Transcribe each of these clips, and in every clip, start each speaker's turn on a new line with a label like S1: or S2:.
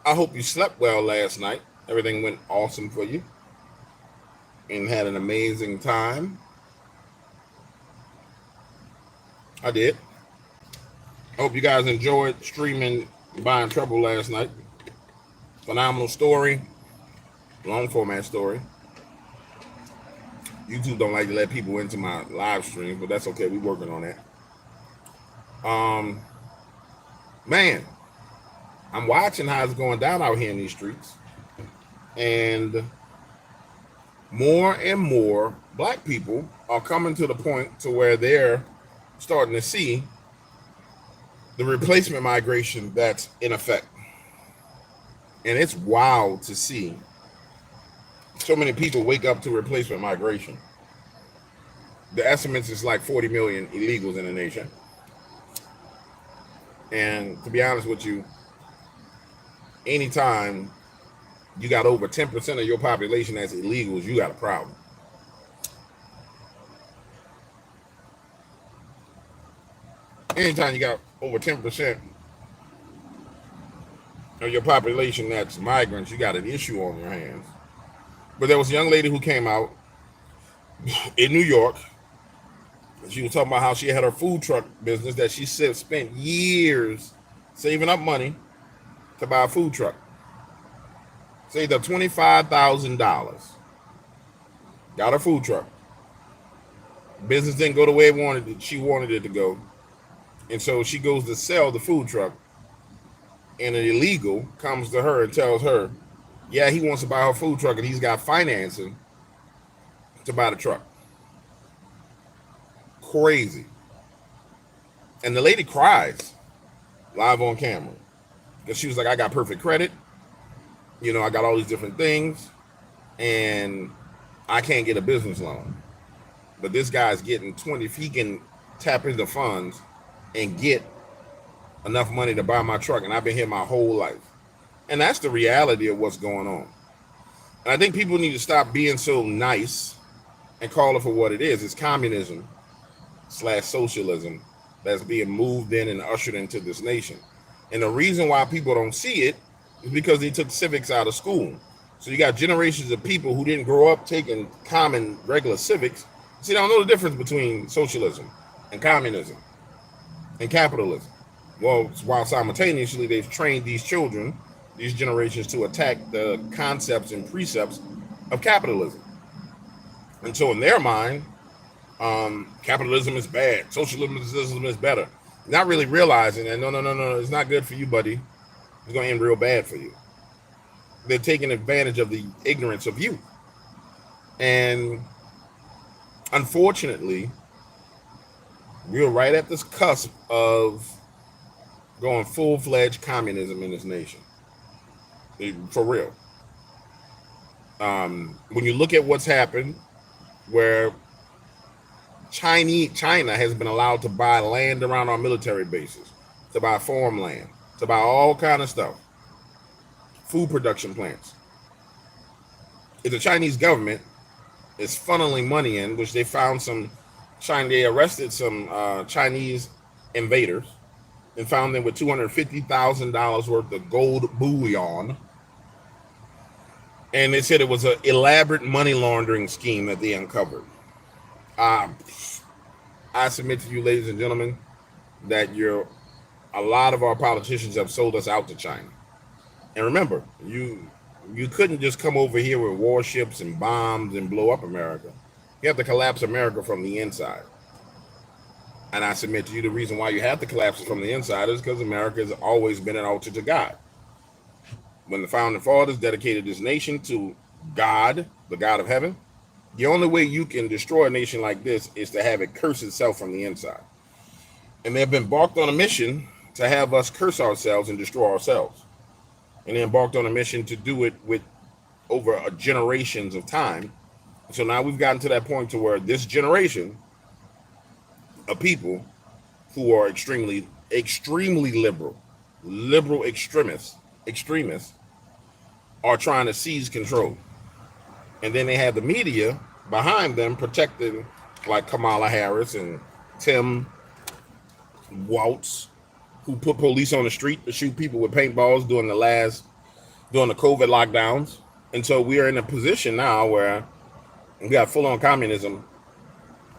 S1: I hope you slept well last night. Everything went awesome for you and had an amazing time. I did. I hope you guys enjoyed streaming Buying Trouble last night. Phenomenal story, long format story. YouTube don't like to let people into my live stream, but that's okay. We working on that. Um, man, I'm watching how it's going down out here in these streets, and more black people are coming to the point to where they're starting to see the replacement migration that's in effect. And it's wild to see so many people wake up to replacement migration. The estimates is like 40 million illegals in the nation. And to be honest with you, anytime you got over 10% of your population as illegals, you got a problem. Anytime you got over 10% of your population that's migrants, you got an issue on your hands. But there was a young lady who came out in New York. She was talking about how she had her food truck business that she spent years saving up money to buy a food truck. Saved up $25,000. Got her food truck. Business didn't go the way she wanted it to go. And so she goes to sell the food truck. And an illegal comes to her and tells her, yeah, he wants to buy her food truck and he's got financing to buy the truck. Crazy. And the lady cries live on camera because she was like, I got perfect credit. You know, I got all these different things and I can't get a business loan. But this guy's getting 20, if he can tap into funds and get enough money to buy my truck, and I've been here my whole life. And that's the reality of what's going on. And I think people need to stop being so nice and call it for what it is. It's communism/socialism that's being moved in and ushered into this nation. And the reason why people don't see it is because they took civics out of school. So you got generations of people who didn't grow up taking common regular civics. So they don't know the difference between socialism and communism and capitalism. Well, while simultaneously they've trained these children, these generations, to attack the concepts and precepts of capitalism. And so in their mind, capitalism is bad, socialism is better. Not really realizing that no, it's not good for you, buddy. It's going to end real bad for you. They're taking advantage of the ignorance of you. And unfortunately, we're right at this cusp of going full-fledged communism in this nation. For real. When you look at what's happened, where China has been allowed to buy land around our military bases, to buy farmland, to buy all kind of stuff, food production plants. If the Chinese government is funneling money in, which they found they arrested some Chinese invaders and found them with $250,000 worth of gold bullion. And they said it was an elaborate money laundering scheme that they uncovered. I submit to you, ladies and gentlemen, that a lot of our politicians have sold us out to China. And remember, you couldn't just come over here with warships and bombs and blow up America. You have to collapse America from the inside. And I submit to you, the reason why you have to collapse it from the inside is because America has always been an altar to God. When the founding fathers dedicated this nation to God, the God of heaven, the only way you can destroy a nation like this is to have it curse itself from the inside. And they've been embarked on a mission to have us curse ourselves and destroy ourselves. And they embarked on a mission to do it with over generations of time. So now we've gotten to that point to where this generation of people who are extremely liberal extremists are trying to seize control. And then they have the media behind them protecting, like Kamala Harris and Tim Waltz, who put police on the street to shoot people with paintballs during the last during the COVID lockdowns. And so we are in a position now where we got full on communism.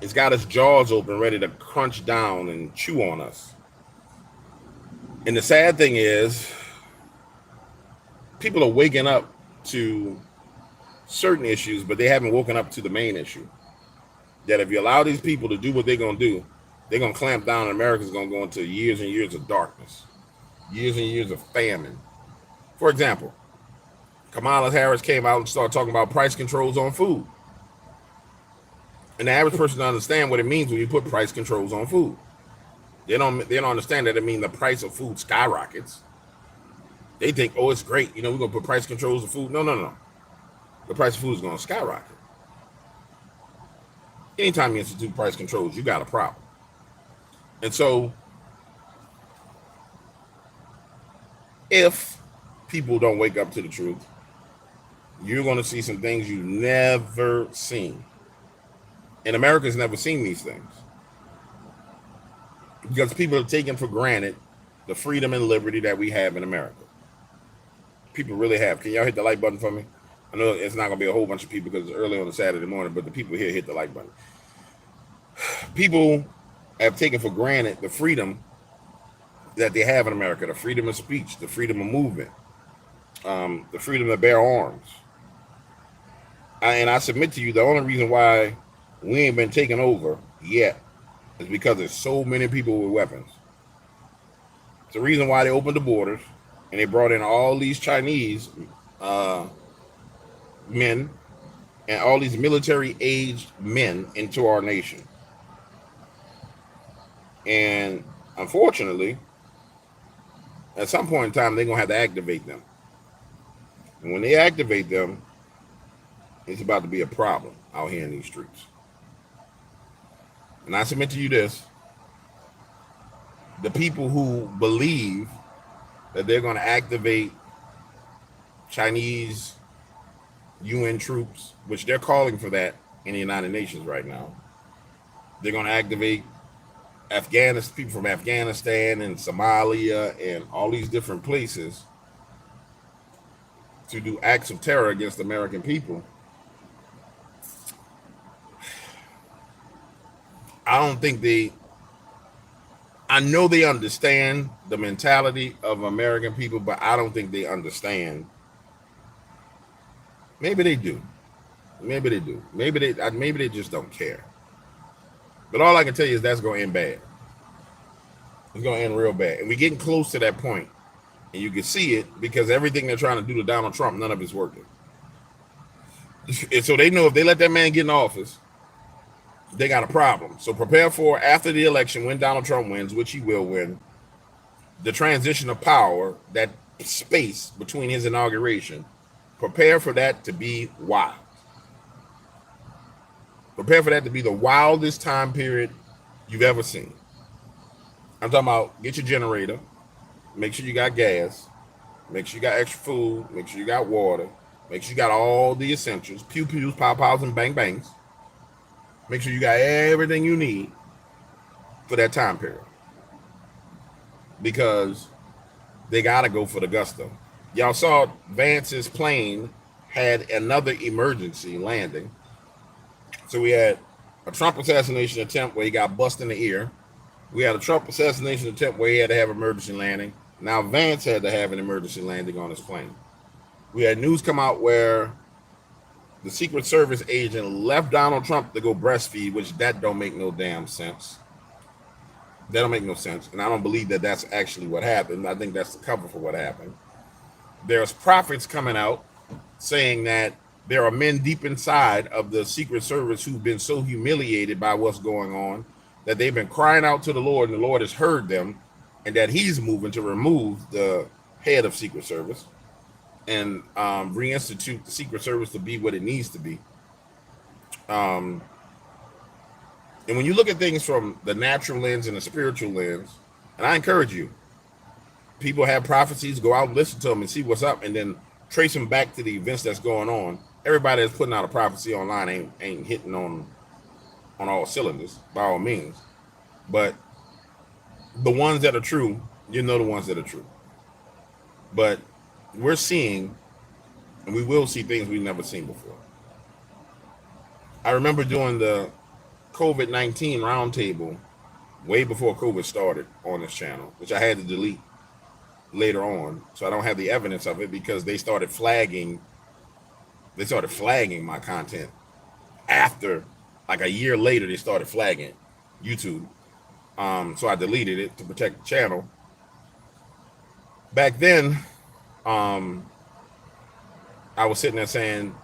S1: It's got its jaws open, ready to crunch down and chew on us. And the sad thing is, people are waking up to certain issues, but they haven't woken up to the main issue. That if you allow these people to do what they're going to do, they're going to clamp down, and America's going to go into years and years of darkness, years and years of famine. For example, Kamala Harris came out and started talking about price controls on food. And the average person doesn't understand what it means when you put price controls on food. They don't understand that it means the price of food skyrockets. They think, oh, it's great. We're going to put price controls on food. No. The price of food is going to skyrocket. Anytime you institute price controls, you got a problem. And so if people don't wake up to the truth, you're going to see some things you've never seen. And America's never seen these things. Because people are taking for granted the freedom and liberty that we have in America. People really have. Can y'all hit the like button for me? I know it's not going to be a whole bunch of people because it's early on a Saturday morning, but the people here hit the like button. People have taken for granted the freedom that they have in America, the freedom of speech, the freedom of movement, the freedom to bear arms. And I submit to you, the only reason why we ain't been taken over yet is because there's so many people with weapons. It's the reason why they opened the borders and they brought in all these Chinese men and all these military-aged men into our nation. And unfortunately, at some point in time, they're going to have to activate them. And when they activate them, it's about to be a problem out here in these streets. And I submit to you this: the people who believe that they're going to activate Chinese UN troops, which they're calling for that in the United Nations right now, they're going to activate people from Afghanistan and Somalia and all these different places to do acts of terror against American people. I know they understand the mentality of American people, but I don't think they understand. Maybe they do. Maybe they just don't care. But all I can tell you is that's going to end bad. It's going to end real bad. And we're getting close to that point. And you can see it because everything they're trying to do to Donald Trump, none of it's working. And so they know if they let that man get in office, they got a problem. So prepare for, after the election, when Donald Trump wins, which he will win, the transition of power, that space between his inauguration, prepare for that to be wild. Prepare for that to be the wildest time period you've ever seen. I'm talking about get your generator, make sure you got gas, make sure you got extra food, make sure you got water, make sure you got all the essentials, pew-pews, pow-pows, and bang-bangs. Make sure you got everything you need for that time period. Because they got to go for the gusto. Y'all saw Vance's plane had another emergency landing. So we had a Trump assassination attempt where he got bust in the ear. We had a Trump assassination attempt where he had to have emergency landing. Now Vance had to have an emergency landing on his plane. We had news come out where the Secret Service agent left Donald Trump to go breastfeed, which that don't make no damn sense. That don't make no sense. And I don't believe that that's actually what happened. I think that's the cover for what happened. There's prophets coming out saying that there are men deep inside of the Secret Service who've been so humiliated by what's going on that they've been crying out to the Lord, and the Lord has heard them, and that he's moving to remove the head of Secret Service and reinstitute the Secret Service to be what it needs to be. And when you look at things from the natural lens and the spiritual lens, and I encourage you, people have prophecies, go out and listen to them and see what's up, and then trace them back to the events that's going on. Everybody that's putting out a prophecy online ain't hitting on all cylinders, by all means. But the ones that are true, you know the ones that are true. But we're seeing and we will see things we've never seen before. I remember doing the COVID-19 roundtable way before COVID started on this channel, which I had to delete later on, so I don't have the evidence of it because they started flagging my content after, like a year later, they started flagging YouTube. So I deleted it to protect the channel. Back then, I was sitting there saying,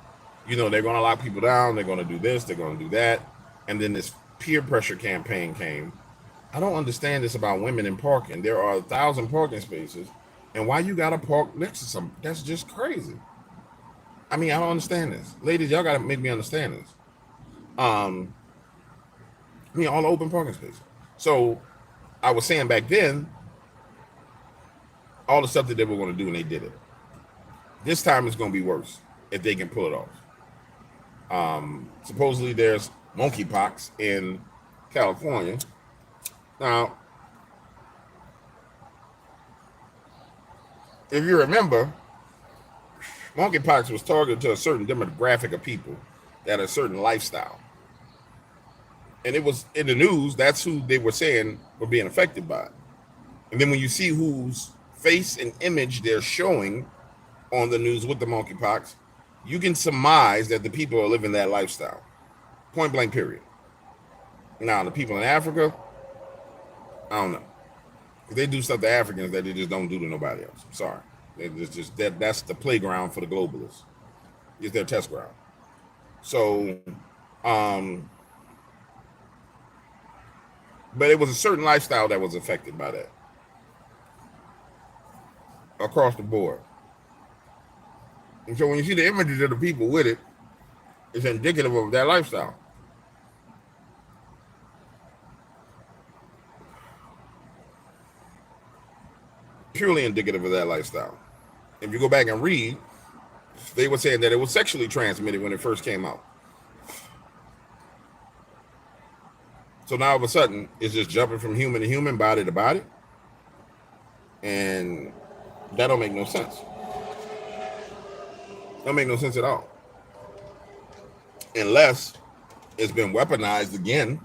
S1: they're going to lock people down, they're going to do this, they're going to do that, and then this peer pressure campaign came. I don't understand this about women in parking. There are 1,000 parking spaces, and why you got to park next to some? That's just crazy. I mean, I don't understand this. Ladies, y'all got to make me understand this. All the open parking spaces. So I was saying back then, all the stuff that they were going to do, and they did it. This time it's going to be worse if they can pull it off. Supposedly there's monkeypox in California. Now, if you remember, monkeypox was targeted to a certain demographic of people that had a certain lifestyle. And it was in the news, that's who they were saying were being affected by it. And then when you see whose face and image they're showing on the news with the monkeypox, you can surmise that the people are living that lifestyle. Point blank, period. Now, the people in Africa, I don't know. They do stuff to Africans that they just don't do to nobody else. I'm sorry. That's the playground for the globalists. It's their test ground. So, but it was a certain lifestyle that was affected by that. Across the board. And so when you see the images of the people with it, it's indicative of that lifestyle. Purely indicative of that lifestyle. If you go back and read, they were saying that it was sexually transmitted when it first came out. So now all of a sudden, it's just jumping from human to human, body to body. And that don't make no sense. Don't make no sense at all. Unless it's been weaponized again.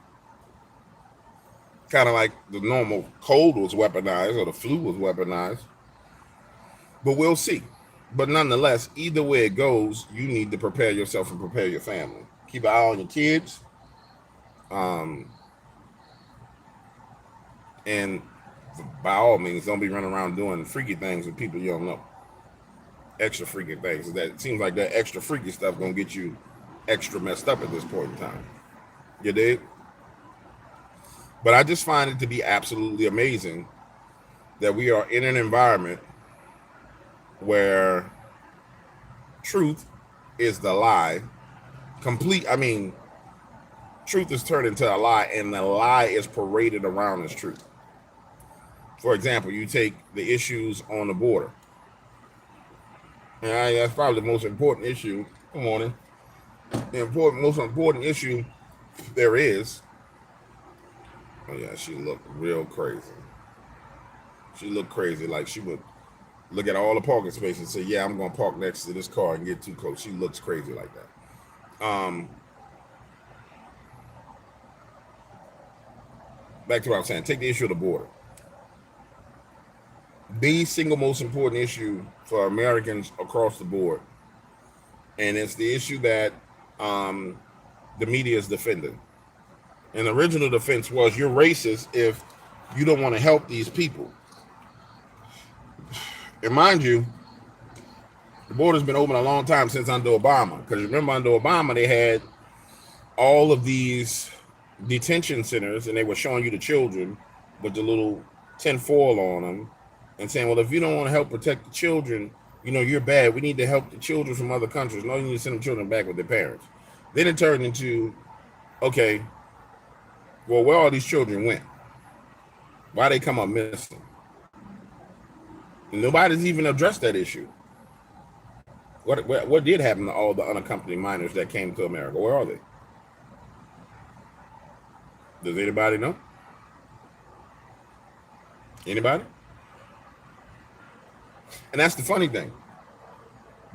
S1: Kind of like the normal cold was weaponized or the flu was weaponized. But we'll see. But nonetheless, either way it goes, you need to prepare yourself and prepare your family. Keep an eye on your kids. And by all means, don't be running around doing freaky things with people you don't know. Extra freaky things. That it seems like that extra freaky stuff gonna get you extra messed up at this point in time. You dig? But I just find it to be absolutely amazing that we are in an environment where truth is the lie. Truth is turned into a lie, and the lie is paraded around as truth. For example, you take the issues on the border. And that's probably the most important issue. Good morning. Most important issue there is. Oh yeah, she looked real crazy. She looked crazy, like she would look at all the parking spaces and say, "Yeah, I'm gonna park next to this car and get too close." She looks crazy like that. Back to what I was saying. Take the issue of the border. The single most important issue for Americans across the board, and it's the issue that the media is defending. And the original defense was, you're racist if you don't want to help these people. And mind you, the border's been open a long time since under Obama. Because remember, under Obama, they had all of these detention centers, and they were showing you the children with the little tinfoil on them and saying, well, if you don't want to help protect the children, you're bad. We need to help the children from other countries. No, you need to send the children back with their parents. Then it turned into, okay, well, where all these children went? Why they come up missing? And nobody's even addressed that issue. What did happen to all the unaccompanied minors that came to America? Where are they? Does anybody know? Anybody? And that's the funny thing.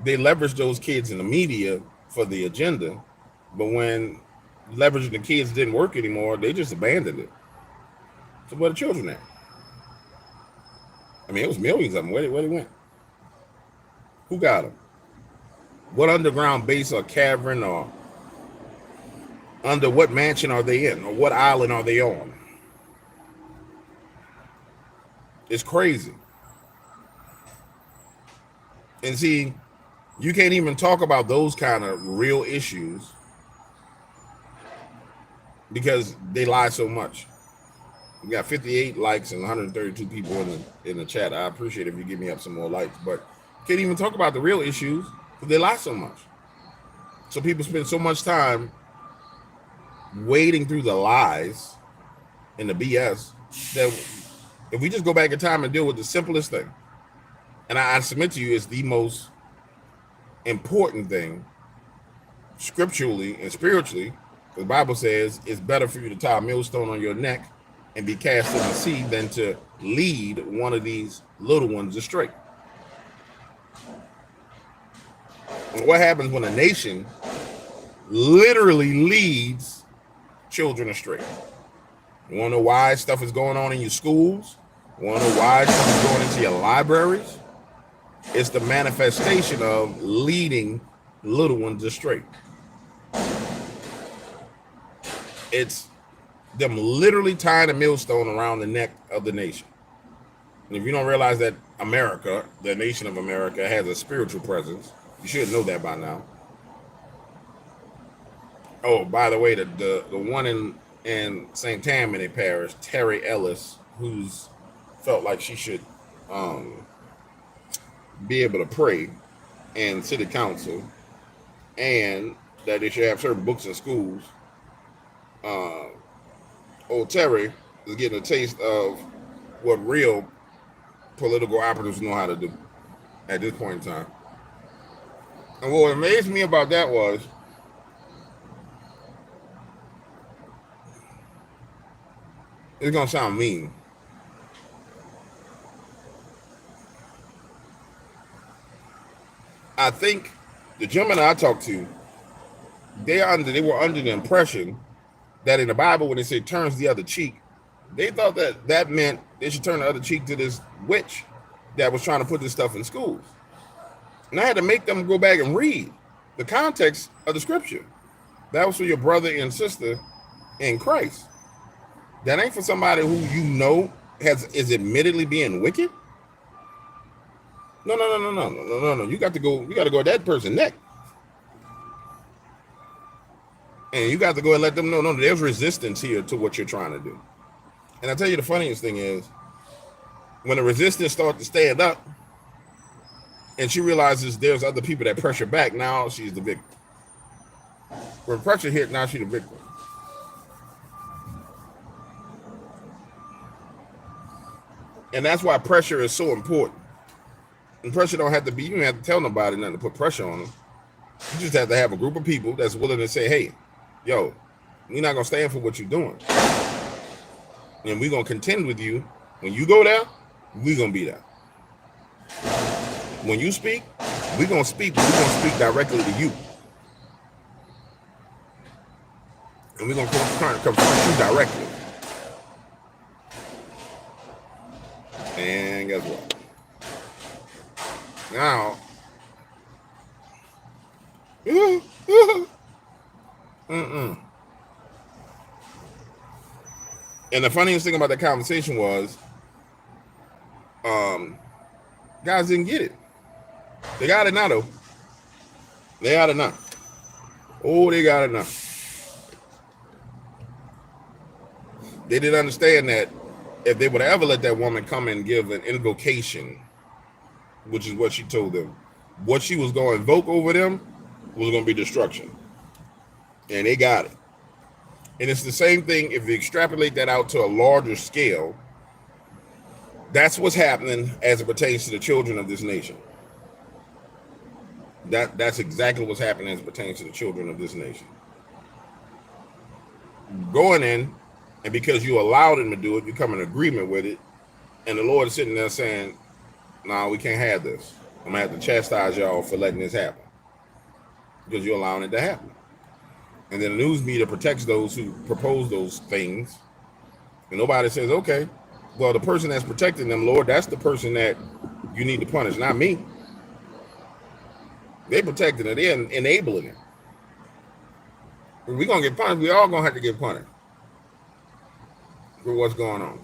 S1: they leverage those kids in the media for the agenda, but when leveraging the kids didn't work anymore, they just abandoned it. So where the children at? I mean, it was millions of them. Where they went? Who got them? What underground base or cavern or under what mansion are they in, or what island are they on? It's crazy. And see, you can't even talk about those kind of real issues because they lie so much. We got 58 likes and 132 people in the chat. I appreciate it if you give me up some more likes, but can't even talk about the real issues because they lie so much. So people spend so much time wading through the lies and the BS that if we just go back in time and deal with the simplest thing, and I submit to you, it's the most important thing scripturally and spiritually. The Bible says it's better for you to tie a millstone on your neck and be cast in the sea than to lead one of these little ones astray. And what happens when a nation literally leads children astray? You want to know why stuff is going on in your schools? You want to know why stuff is going into your libraries? It's the manifestation of leading little ones astray. It's them literally tying a millstone around the neck of the nation. And if you don't realize that America, the nation of America, has a spiritual presence, you should know that by now. Oh, by the way, the one in St. Tammany Parish, Terry Ellis, who's felt like she should be able to pray in city council, and that they should have certain books in schools. Old Terry is getting a taste of what real political operatives know how to do at this point in time. And what amazed me about that was it's gonna sound mean. I think the gentleman I talked to, they were under the impression that in the Bible, when they say turns the other cheek, they thought that meant they should turn the other cheek to this witch that was trying to put this stuff in schools. And I had to make them go back and read the context of the scripture. That was for your brother and sister in Christ. That ain't for somebody who you know is admittedly being wicked. No. You got to go at that person's neck. And you got to go and let them know, no, there's resistance here to what you're trying to do. And I tell you, the funniest thing is when the resistance starts to stand up and she realizes there's other people that pressure back, now she's the victim. When pressure hit, now she's the victim. And that's why pressure is so important. And pressure don't have to be, you don't have to tell nobody nothing to put pressure on them. You just have to have a group of people that's willing to say, hey, yo, we're not going to stand for what you're doing. And we're going to contend with you. When you go there, we're going to be there. When you speak, we're going to speak, but we're going to speak directly to you. And we're going to confront you directly. And guess what? Now, And the funniest thing about that conversation was, guys didn't get it. They got it now, though. They got it now. Oh, they got it now. They didn't understand that if they would ever let that woman come and give an invocation, which is what she told them, what she was going to invoke over them was going to be destruction. And they got it. And it's the same thing if you extrapolate that out to a larger scale. That's what's happening as it pertains to the children of this nation. That's exactly what's happening as it pertains to the children of this nation. Going in, and because you allowed them to do it, you come in agreement with it, and the Lord is sitting there saying, no, we can't have this. I'm gonna have to chastise y'all for letting this happen because you're allowing it to happen. And then the news media protects those who propose those things, and nobody says, okay, well, the person that's protecting them, Lord, that's the person that you need to punish, not me. They protecting it, they're enabling it. If we're gonna get punished, we all gonna have to get punished for what's going on.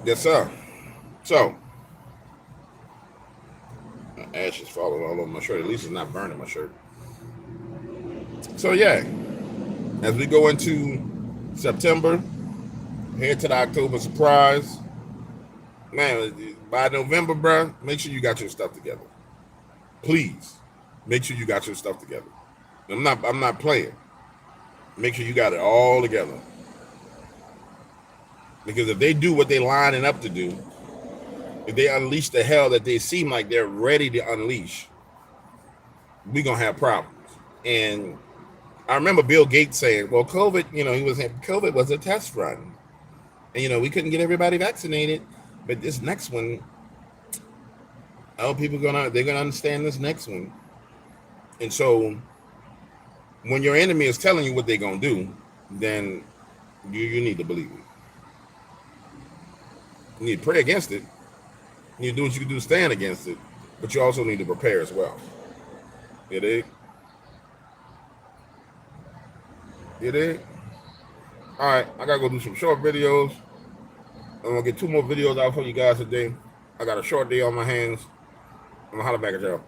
S1: Yes, sir. So, ash is falling all over my shirt. At least it's not burning my shirt. So, yeah, as we go into September, head to the October surprise, man, by November, bro, make sure you got your stuff together. Please, make sure you got your stuff together. I'm not playing. Make sure you got it all together. Because if they do what they're lining up to do, if they unleash the hell that they seem like they're ready to unleash, we're going to have problems. And I remember Bill Gates saying, well, COVID was a test run. And, we couldn't get everybody vaccinated. But this next one, people they're going to understand this next one. And so when your enemy is telling you what they're going to do, then you need to believe it. You need to pray against it. You need to do what you can do to stand against it. But you also need to prepare as well. You dig? You dig? All right, I got to go do some short videos. I'm going to get 2 more videos out for you guys today. I got a short day on my hands. I'm going to holler back at y'all.